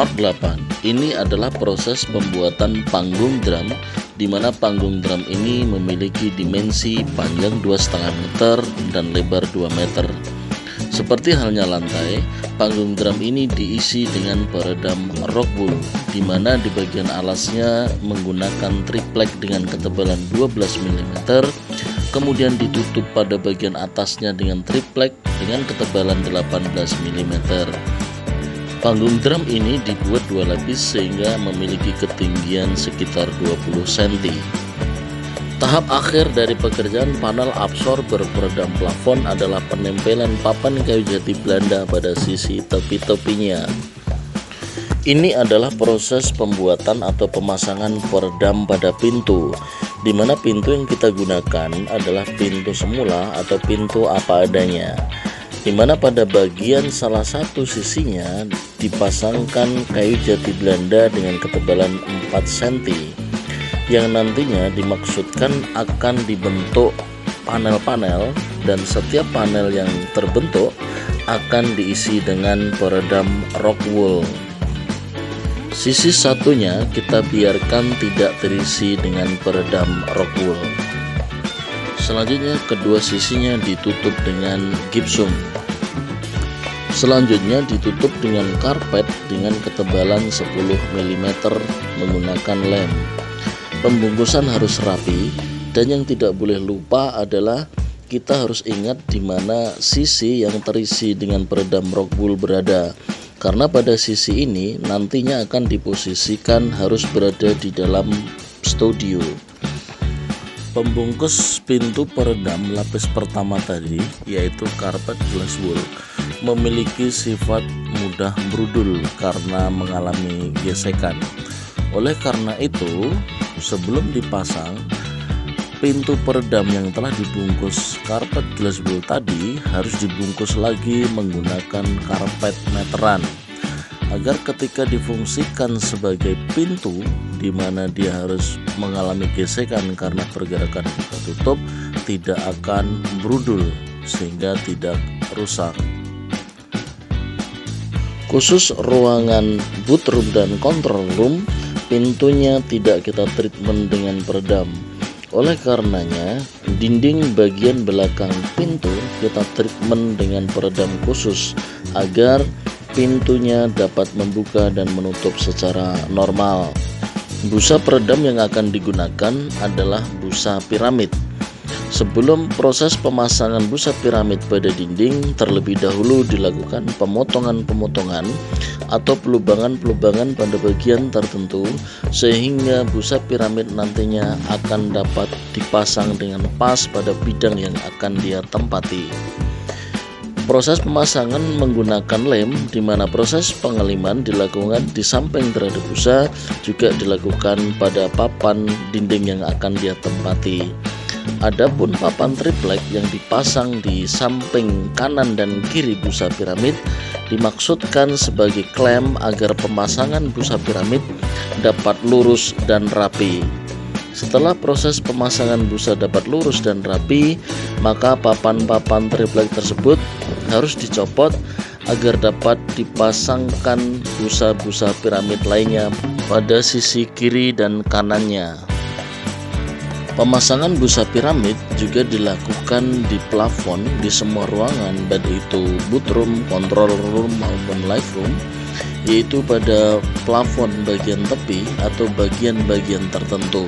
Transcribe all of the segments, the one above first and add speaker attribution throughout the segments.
Speaker 1: Part 8. Ini adalah proses pembuatan panggung drum, di mana panggung drum ini memiliki dimensi panjang 2,5 meter dan lebar 2 meter. Seperti halnya lantai, panggung drum ini diisi dengan peredam rock wool, di mana di bagian alasnya menggunakan triplek dengan ketebalan 12 mm, kemudian ditutup pada bagian atasnya dengan triplek dengan ketebalan 18 mm. Panggung drum ini dibuat 2 lapis sehingga memiliki ketinggian sekitar 20 cm. Tahap akhir dari pekerjaan panel absorber peredam plafon adalah penempelan papan kayu jati Belanda pada sisi tepi-tepinya. Ini adalah proses pembuatan atau pemasangan peredam pada pintu, di mana pintu yang kita gunakan adalah pintu semula atau pintu apa adanya, di mana pada bagian salah satu sisinya dipasangkan kayu jati Belanda dengan ketebalan 4 cm, yang nantinya dimaksudkan akan dibentuk panel-panel, dan setiap panel yang terbentuk akan diisi dengan peredam rock wool. Sisi satunya kita biarkan tidak terisi dengan peredam rock wool. Selanjutnya kedua sisinya ditutup dengan gipsum. Selanjutnya ditutup dengan karpet dengan ketebalan 10 mm menggunakan lem. Pembungkusan harus rapi, dan yang tidak boleh lupa adalah kita harus ingat di mana sisi yang terisi dengan peredam rock wool berada, karena pada sisi ini nantinya akan diposisikan harus berada di dalam studio. Pembungkus pintu peredam lapis pertama tadi, yaitu karpet glass wool, memiliki sifat mudah brudul karena mengalami gesekan. Oleh karena itu, sebelum dipasang, pintu peredam yang telah dibungkus karpet glass wool tadi harus dibungkus lagi menggunakan karpet meteran, agar ketika difungsikan sebagai pintu, di mana dia harus mengalami gesekan karena pergerakan buka tutup, tidak akan brudul sehingga tidak rusak. Khusus ruangan boot room dan control room, pintunya tidak kita treatment dengan peredam. Oleh karenanya, dinding bagian belakang pintu kita treatment dengan peredam khusus agar pintunya dapat membuka dan menutup secara normal. Busa peredam yang akan digunakan adalah busa piramid. Sebelum proses pemasangan busa piramid pada dinding, terlebih dahulu dilakukan pemotongan-pemotongan atau pelubangan-pelubangan pada bagian tertentu, sehingga busa piramid nantinya akan dapat dipasang dengan pas pada bidang yang akan dia tempati. Proses pemasangan menggunakan lem, di mana proses pengeliman dilakukan di samping terhadap busa, juga dilakukan pada papan dinding yang akan dia tempati. Adapun papan triplek yang dipasang di samping kanan dan kiri busa piramid dimaksudkan sebagai klem agar pemasangan busa piramid dapat lurus dan rapi. Setelah proses pemasangan busa dapat lurus dan rapi, maka papan-papan triplek tersebut harus dicopot agar dapat dipasangkan busa-busa piramid lainnya pada sisi kiri dan kanannya. Pemasangan busa piramid juga dilakukan di plafon di semua ruangan, baik itu boot room, control room maupun live room, yaitu pada plafon bagian tepi atau bagian-bagian tertentu.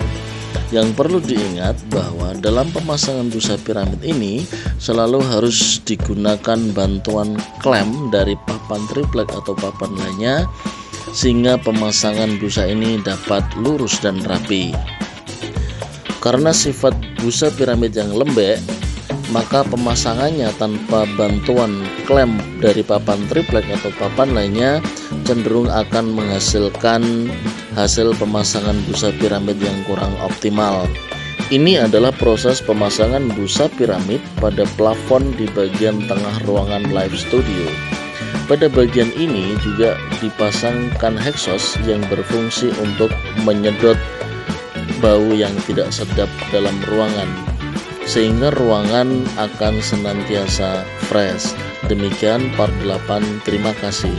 Speaker 1: Yang perlu diingat bahwa dalam pemasangan busa piramid ini selalu harus digunakan bantuan klem dari papan triplek atau papan lainnya, sehingga pemasangan busa ini dapat lurus dan rapi. Karena sifat busa piramid yang lembek, maka pemasangannya tanpa bantuan klem dari papan triplek atau papan lainnya cenderung akan menghasilkan hasil pemasangan busa piramid yang kurang optimal. Ini adalah proses pemasangan busa piramid pada plafon di bagian tengah ruangan live studio. Pada bagian ini juga dipasangkan hexos yang berfungsi untuk menyedot bau yang tidak sedap dalam ruangan, sehingga ruangan akan senantiasa fresh. Demikian part 8, terima kasih.